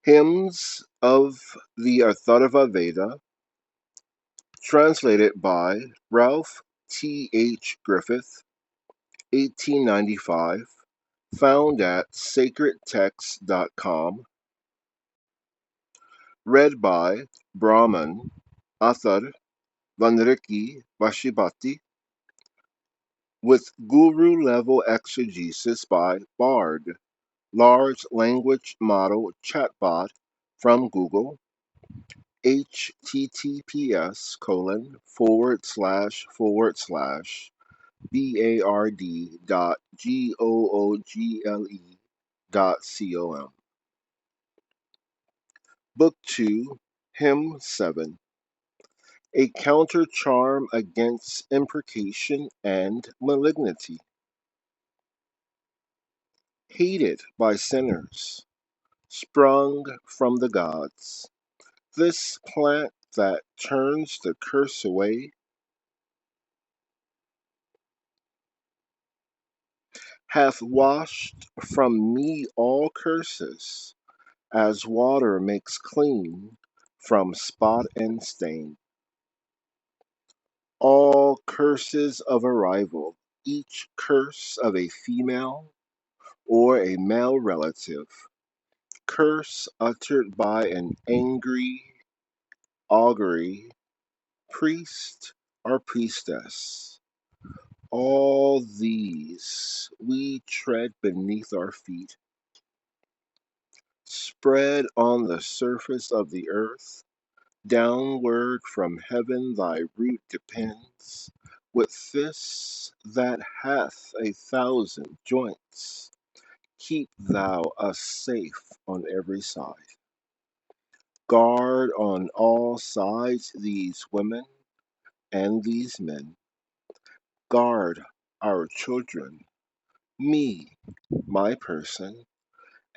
Hymns of the Atharva Veda, translated by Ralph T. H. Griffith, 1895, found at sacredtext.com, read by Brahman Athar Vanriki Vashipati, with guru-level exegesis by Bard, large language model chatbot from Google, https://bard.google.com. Book 2, Hymn 7. A counter charm against imprecation and malignity. Hated by sinners, sprung from the gods, this plant that turns the curse away hath washed from me all curses, as water makes clean from spot and stain. All curses of a rival, each curse of a female or a male relative, curse uttered by an angry augury, priest or priestess. All these we tread beneath our feet, spread on the surface of the earth. Downward from heaven thy root depends, with this that hath 1,000 joints. Keep thou us safe on every side. Guard on all sides these women and these men. Guard our children, me, my person,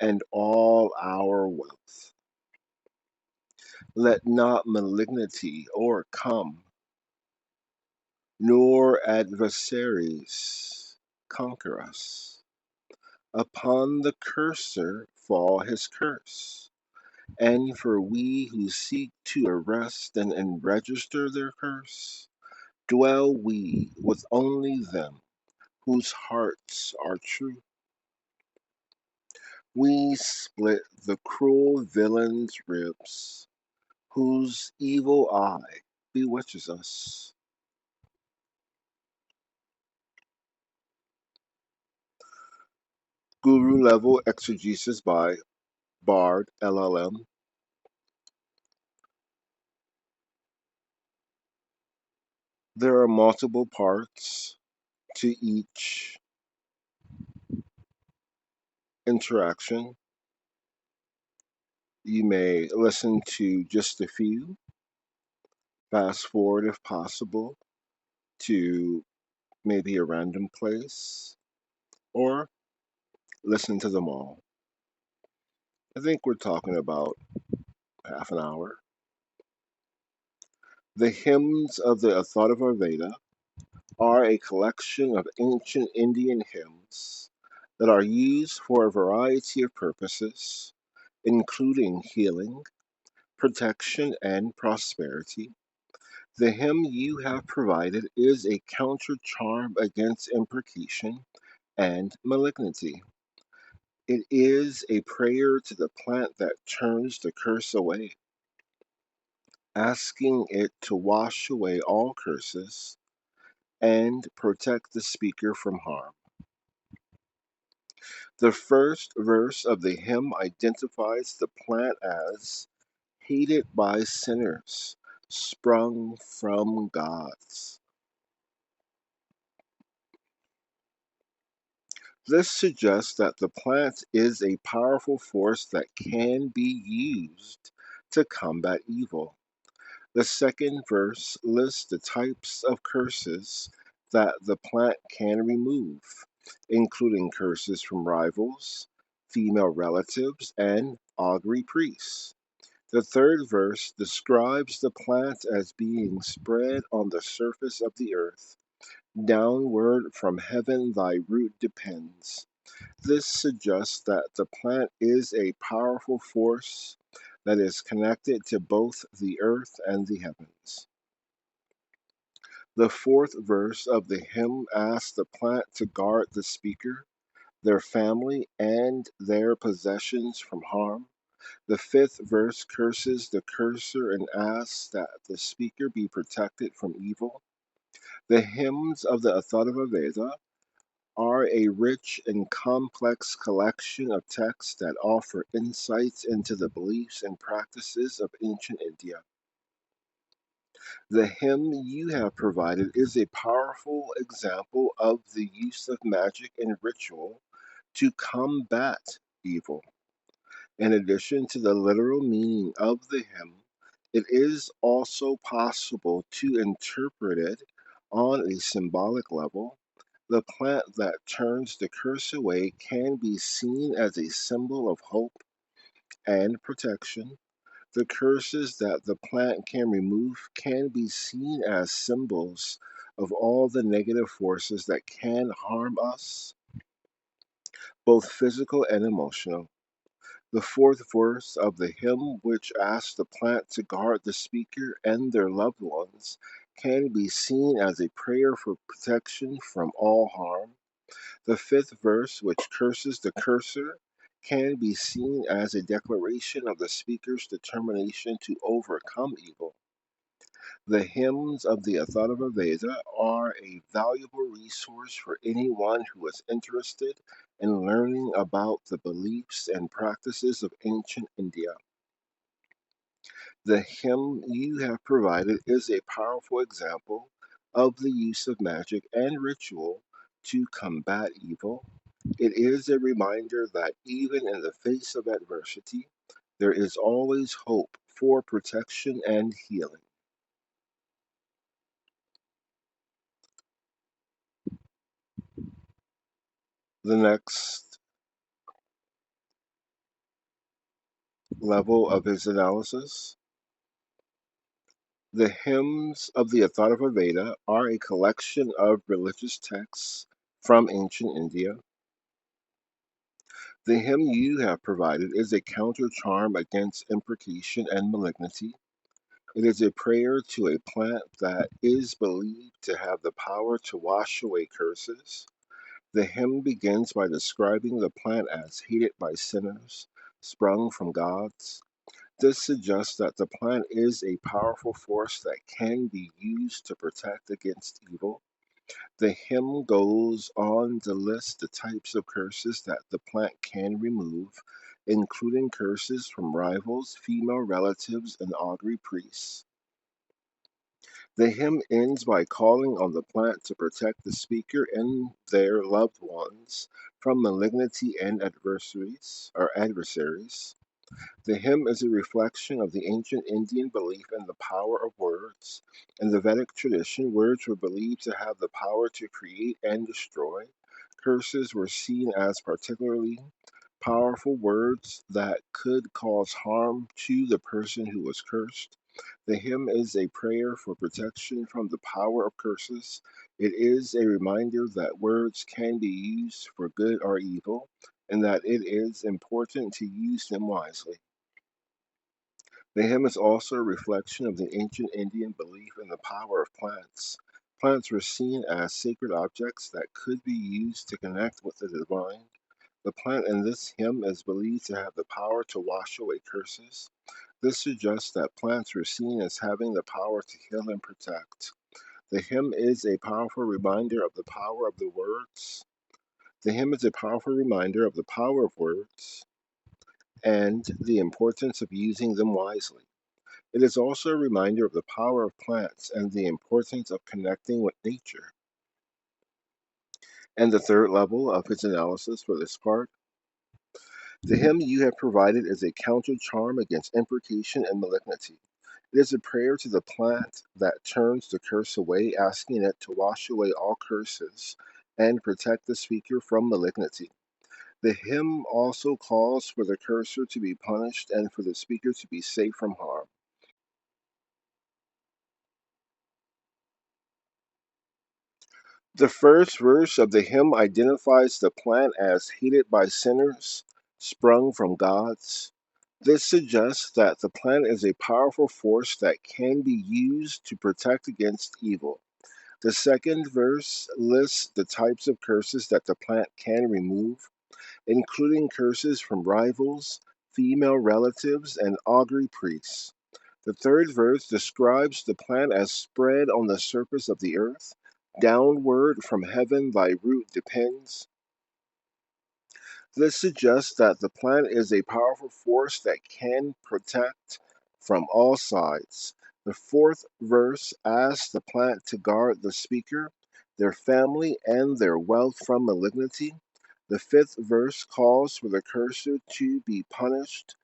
and all our wealth. Let not malignity o'ercome, nor adversaries conquer us. Upon the curser fall his curse, and for we who seek to arrest and enregister their curse, dwell we with only them whose hearts are true. We split the cruel villain's ribs, whose evil eye bewitches us. Guru-level exegesis by Bard, LLM. There are multiple parts to each interaction. You may listen to just a few, fast forward if possible to maybe a random place, or listen to them all. I think we're talking about half an hour. The hymns of the Atharva Veda are a collection of ancient Indian hymns that are used for a variety of purposes, including healing, protection, and prosperity. The hymn you have provided is a counter charm against imprecation and malignity. It is a prayer to the plant that turns the curse away, asking it to wash away all curses and protect the speaker from harm. The first verse of the hymn identifies the plant as hated by sinners, sprung from gods. This suggests that the plant is a powerful force that can be used to combat evil. The second verse lists the types of curses that the plant can remove, including curses from rivals, female relatives, and augury priests. The third verse describes the plant as being spread on the surface of the earth. Downward from heaven thy root depends. This suggests that the plant is a powerful force that is connected to both the earth and the heavens. The fourth verse of the hymn asks the plant to guard the speaker, their family, and their possessions from harm. The fifth verse curses the cursor and asks that the speaker be protected from evil. The hymns of the Atharva Veda are a rich and complex collection of texts that offer insights into the beliefs and practices of ancient India. The hymn you have provided is a powerful example of the use of magic and ritual to combat evil. In addition to the literal meaning of the hymn, it is also possible to interpret it on a symbolic level. The plant that turns the curse away can be seen as a symbol of hope and protection. The curses that the plant can remove can be seen as symbols of all the negative forces that can harm us, both physical and emotional. The fourth verse of the hymn, which asks the plant to guard the speaker and their loved ones, can be seen as a prayer for protection from all harm. The fifth verse, which curses the cursor, can be seen as a declaration of the speaker's determination to overcome evil. The hymns of the Atharva Veda are a valuable resource for anyone who is interested in learning about the beliefs and practices of ancient India. The hymn you have provided is a powerful example of the use of magic and ritual to combat evil. It is a reminder that even in the face of adversity, there is always hope for protection and healing. The next level of his analysis. The hymns of the Atharva Veda are a collection of religious texts from ancient India. The hymn you have provided is a counter charm against imprecation and malignity. It is a prayer to a plant that is believed to have the power to wash away curses. The hymn begins by describing the plant as hated by sinners, sprung from gods. This suggests that the plant is a powerful force that can be used to protect against evil. The hymn goes on to list the types of curses that the plant can remove, including curses from rivals, female relatives, and augury priests. The hymn ends by calling on the plant to protect the speaker and their loved ones from malignity and adversaries. The hymn is a reflection of the ancient Indian belief in the power of words. In the Vedic tradition, words were believed to have the power to create and destroy. Curses were seen as particularly powerful words that could cause harm to the person who was cursed. The hymn is a prayer for protection from the power of curses. It is a reminder that words can be used for good or evil, and that it is important to use them wisely. The hymn is also a reflection of the ancient Indian belief in the power of plants. Plants were seen as sacred objects that could be used to connect with the divine. The plant in this hymn is believed to have the power to wash away curses. This suggests that plants were seen as having the power to heal and protect. The hymn is a powerful reminder of the power of the words. The hymn is a powerful reminder of the power of words and the importance of using them wisely. It is also a reminder of the power of plants and the importance of connecting with nature. And the third level of its analysis for this part, the hymn you have provided is a counter charm against imprecation and malignity. It is a prayer to the plant that turns the curse away, asking it to wash away all curses and protect the speaker from malignity. The hymn also calls for the cursor to be punished and for the speaker to be safe from harm. The first verse of the hymn identifies the plant as hated by sinners, sprung from gods. This suggests that the plant is a powerful force that can be used to protect against evil. The second verse lists the types of curses that the plant can remove, including curses from rivals, female relatives, and augury priests. The third verse describes the plant as spread on the surface of the earth. Downward from heaven thy root depends. This suggests that the plant is a powerful force that can protect from all sides. The fourth verse asks the plant to guard the speaker, their family, and their wealth from malignity. The fifth verse calls for the cursor to be punished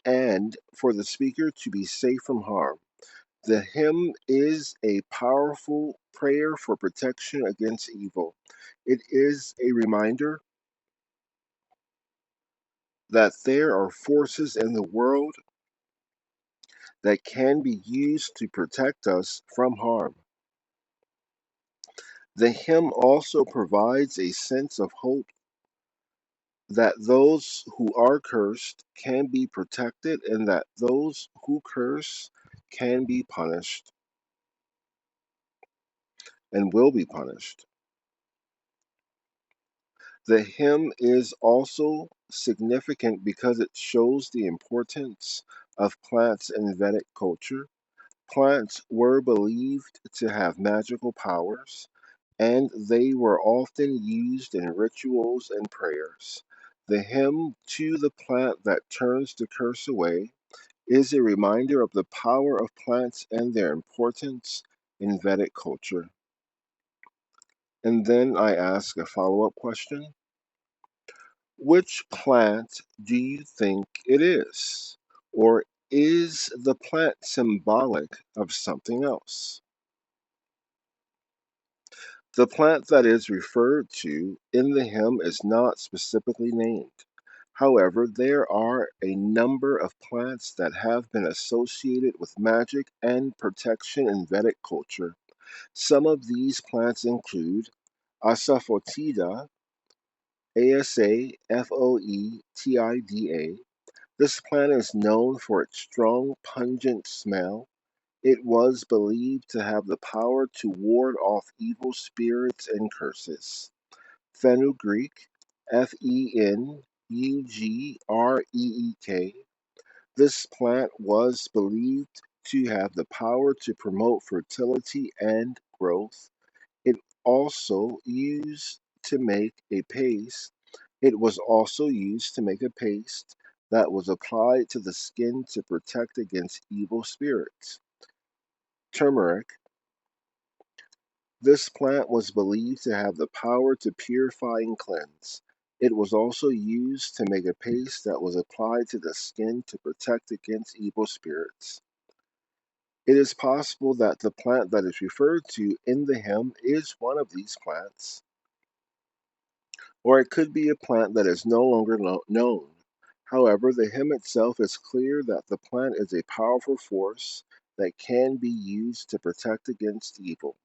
and for the speaker to be safe from harm. The hymn is a powerful prayer for protection against evil. It is a reminder that there are forces in the world that can be used to protect us from harm. The hymn also provides a sense of hope that those who are cursed can be protected and that those who curse can be punished and will be punished. The hymn is also significant because it shows the importance of plants in Vedic culture. Plants were believed to have magical powers, and they were often used in rituals and prayers. The hymn to the plant that turns the curse away is a reminder of the power of plants and their importance in Vedic culture. And then I ask a follow-up question. Which plant do you think it is? Or is the plant symbolic of something else? The plant that is referred to in the hymn is not specifically named. However, there are a number of plants that have been associated with magic and protection in Vedic culture. Some of these plants include Asafoetida, Asafoetida. This plant is known for its strong, pungent smell. It was believed to have the power to ward off evil spirits and curses. Fenugreek, Fenugreek. This plant was believed to have the power to promote fertility and growth. It also used to make a paste. It was also used to make a paste that was applied to the skin to protect against evil spirits. Turmeric. This plant was believed to have the power to purify and cleanse. It was also used to make a paste that was applied to the skin to protect against evil spirits. It is possible that the plant that is referred to in the hymn is one of these plants, or it could be a plant that is no longer known. However, the hymn itself is clear that the plant is a powerful force that can be used to protect against evil.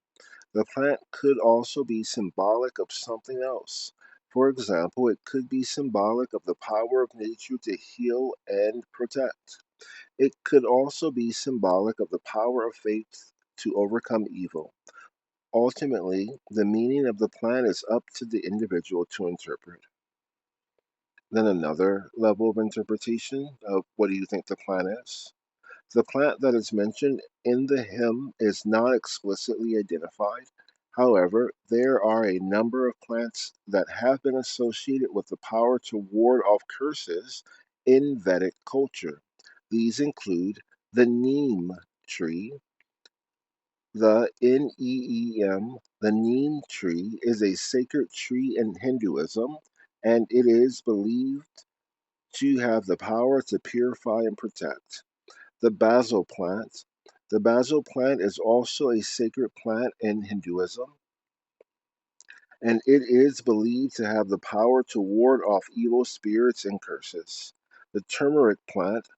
The plant could also be symbolic of something else. For example, it could be symbolic of the power of nature to heal and protect. It could also be symbolic of the power of faith to overcome evil. Ultimately, the meaning of the plant is up to the individual to interpret. Then another level of interpretation of what do you think the plant is? The plant that is mentioned in the hymn is not explicitly identified. However, there are a number of plants that have been associated with the power to ward off curses in Vedic culture. These include the neem tree. The neem, the neem tree, is a sacred tree in Hinduism, and it is believed to have the power to purify and protect. The basil plant. The basil plant is also a sacred plant in Hinduism, and it is believed to have the power to ward off evil spirits and curses. The turmeric plant.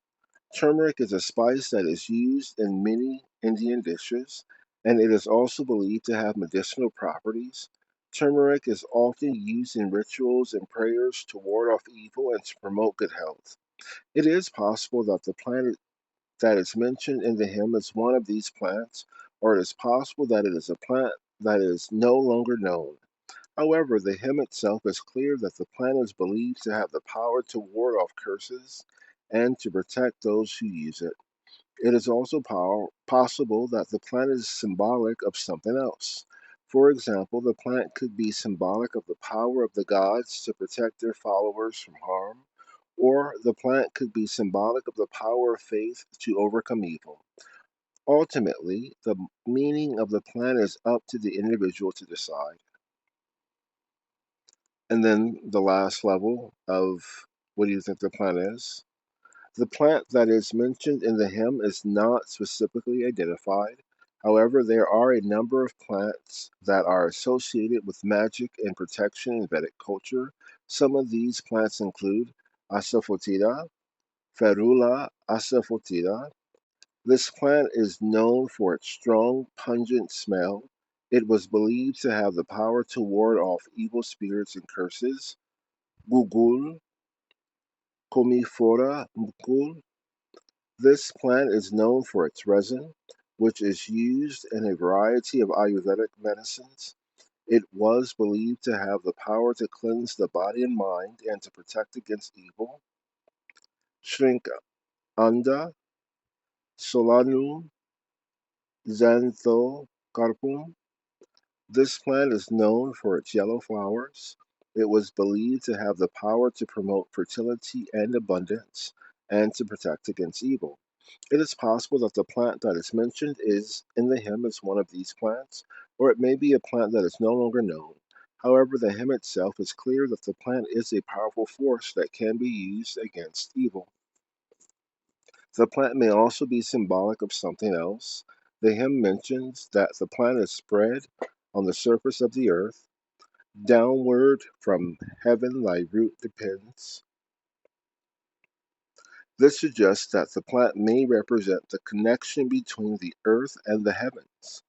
Turmeric is a spice that is used in many Indian dishes, and it is also believed to have medicinal properties. Turmeric is often used in rituals and prayers to ward off evil and to promote good health. It is possible that the plant that is mentioned in the hymn is one of these plants, or it is possible that it is a plant that is no longer known. However, the hymn itself is clear that the plant is believed to have the power to ward off curses and to protect those who use it. It is also possible that the plant is symbolic of something else. For example, the plant could be symbolic of the power of the gods to protect their followers from harm, or the plant could be symbolic of the power of faith to overcome evil. Ultimately, the meaning of the plant is up to the individual to decide. And then the last level of what do you think the plant is? The plant that is mentioned in the hymn is not specifically identified. However, there are a number of plants that are associated with magic and protection in Vedic culture. Some of these plants include asafoetida, ferula asafoetida. This plant is known for its strong, pungent smell. It was believed to have the power to ward off evil spirits and curses. Gugul, comifora mukul. This plant is known for its resin, which is used in a variety of Ayurvedic medicines. It was believed to have the power to cleanse the body and mind and to protect against evil. Shrink anda, solanum, xanthocarpum. This plant is known for its yellow flowers. It was believed to have the power to promote fertility and abundance and to protect against evil. It is possible that the plant that is mentioned is in the hymn is one of these plants, or it may be a plant that is no longer known. However, the hymn itself is clear that the plant is a powerful force that can be used against evil. The plant may also be symbolic of something else. The hymn mentions that the plant is spread on the surface of the earth. Downward from heaven thy root depends. This suggests that the plant may represent the connection between the earth and the heavens.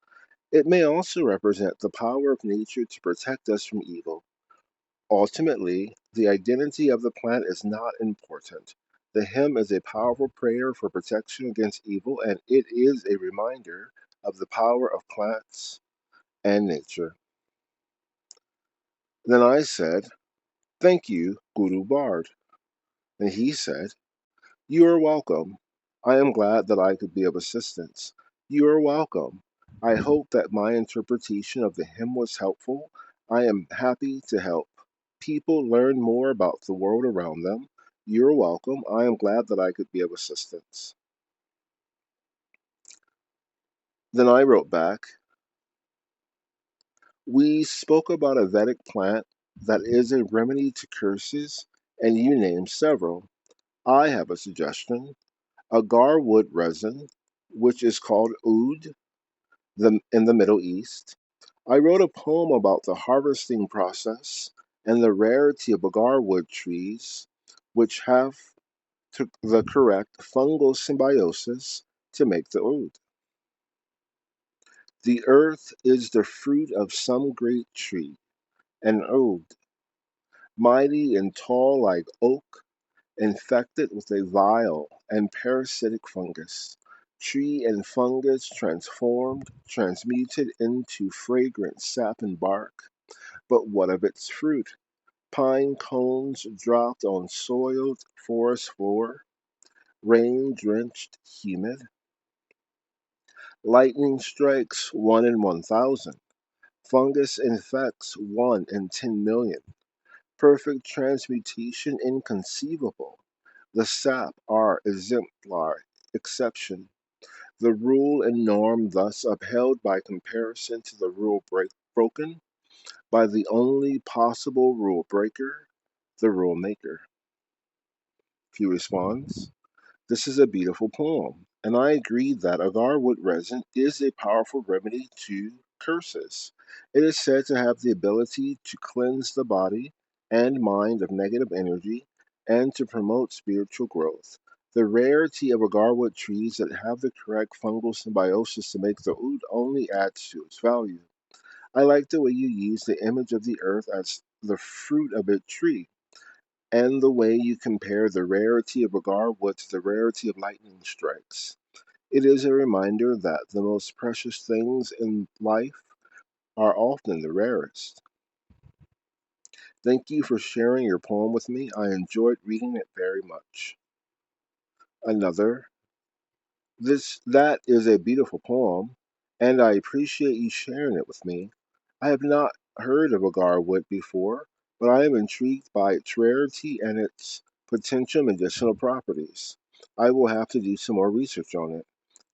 It may also represent the power of nature to protect us from evil. Ultimately, the identity of the plant is not important. The hymn is a powerful prayer for protection against evil, and it is a reminder of the power of plants and nature. Then I said, "Thank you, Guru Bard." And he said, "You are welcome. I am glad that I could be of assistance. You are welcome. I hope that my interpretation of the hymn was helpful. I am happy to help people learn more about the world around them. You're welcome. I am glad that I could be of assistance." Then I wrote back, "We spoke about a Vedic plant that is a remedy to curses, and you named several. I have a suggestion. Agarwood resin, which is called oud in the Middle East. I wrote a poem about the harvesting process and the rarity of agarwood trees, which have the correct fungal symbiosis to make the oud. The earth is the fruit of some great tree, an oud, mighty and tall like oak, infected with a vile and parasitic fungus. Tree and fungus transformed, transmuted into fragrant sap and bark. But what of its fruit? Pine cones dropped on soiled forest floor, rain drenched, humid. Lightning strikes 1 in 1,000. Fungus infects 1 in 10 million. Perfect transmutation inconceivable. The sap are exemplar, exception. The rule and norm thus upheld by comparison to the rule broken by the only possible rule breaker, the rule maker. He responds, "This is a beautiful poem, and I agree that agarwood resin is a powerful remedy to curses. It is said to have the ability to cleanse the body and mind of negative energy and to promote spiritual growth. The rarity of agarwood trees that have the correct fungal symbiosis to make the oud only adds to its value. I like the way you use the image of the earth as the fruit of a tree, and the way you compare the rarity of agarwood to the rarity of lightning strikes. It is a reminder that the most precious things in life are often the rarest. Thank you for sharing your poem with me. I enjoyed reading it very much. Another, that is a beautiful poem, and I appreciate you sharing it with me. I have not heard of agarwood before, but I am intrigued by its rarity and its potential medicinal properties. I will have to do some more research on it.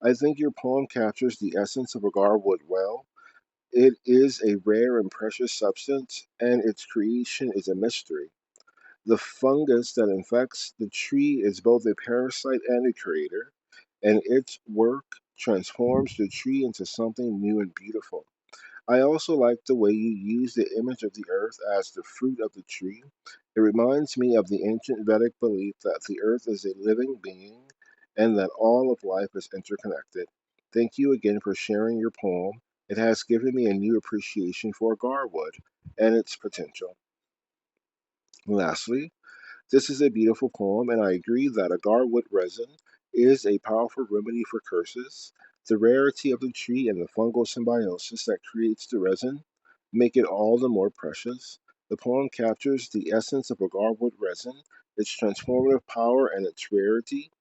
I think your poem captures the essence of agarwood well. It is a rare and precious substance, and its creation is a mystery. The fungus that infects the tree is both a parasite and a creator, and its work transforms the tree into something new and beautiful. I also like the way you use the image of the earth as the fruit of the tree. It reminds me of the ancient Vedic belief that the earth is a living being and that all of life is interconnected. Thank you again for sharing your poem. It has given me a new appreciation for Agarwood and its potential. Lastly, this is a beautiful poem, and I agree that agarwood resin is a powerful remedy for curses. The rarity of the tree and the fungal symbiosis that creates the resin make it all the more precious. The poem captures the essence of agarwood resin, its transformative power, and its rarity.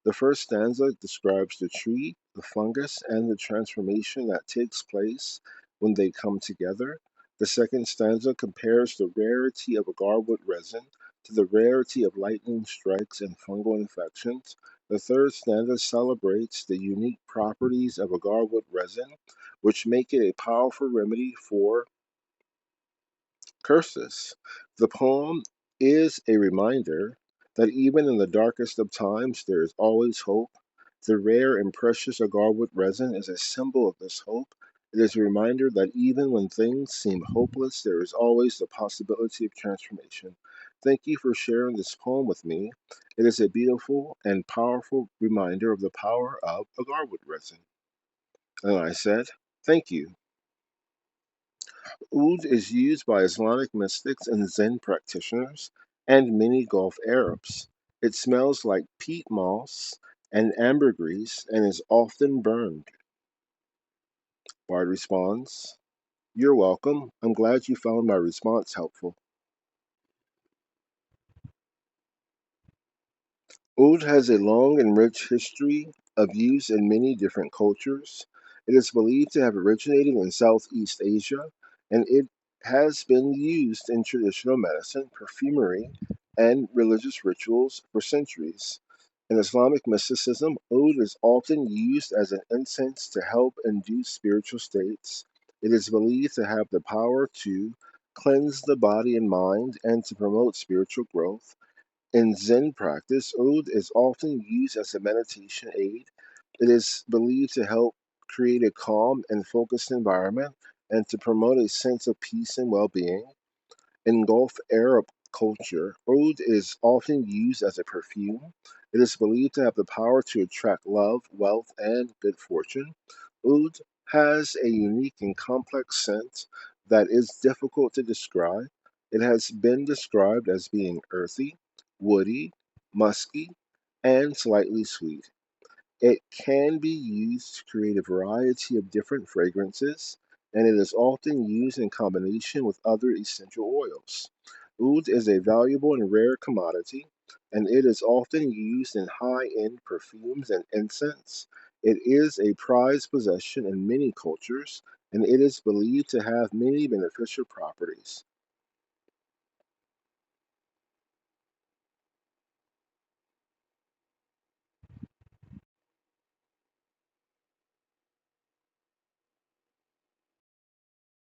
The first stanza describes the tree, the fungus, and the transformation that takes place when they come together. The second stanza compares the rarity of agarwood resin to the rarity of lightning strikes and fungal infections. The third stanza celebrates the unique properties of agarwood resin, which make it a powerful remedy for curses. The poem is a reminder that even in the darkest of times, there is always hope. The rare and precious agarwood resin is a symbol of this hope. It is a reminder that even when things seem hopeless, there is always the possibility of transformation. Thank you for sharing this poem with me. It is a beautiful and powerful reminder of the power of agarwood resin. And I said, thank you. Oud is used by Islamic mystics and Zen practitioners and many Gulf Arabs. It smells like peat moss and ambergris and is often burned. Bard responds, "You're welcome. I'm glad you found my response helpful." Oud has a long and rich history of use in many different cultures. It is believed to have originated in Southeast Asia, and it has been used in traditional medicine, perfumery, and religious rituals for centuries. In Islamic mysticism, oud is often used as an incense to help induce spiritual states. It is believed to have the power to cleanse the body and mind and to promote spiritual growth. In Zen practice, oud is often used as a meditation aid. It is believed to help create a calm and focused environment and to promote a sense of peace and well being. In Gulf Arab culture, oud is often used as a perfume. It is believed to have the power to attract love, wealth, and good fortune. Oud has a unique and complex scent that is difficult to describe. It has been described as being earthy, woody, musky, and slightly sweet. It can be used to create a variety of different fragrances, and it is often used in combination with other essential oils. Oud is a valuable and rare commodity, and it is often used in high end perfumes and incense. It is a prized possession in many cultures, and it is believed to have many beneficial properties.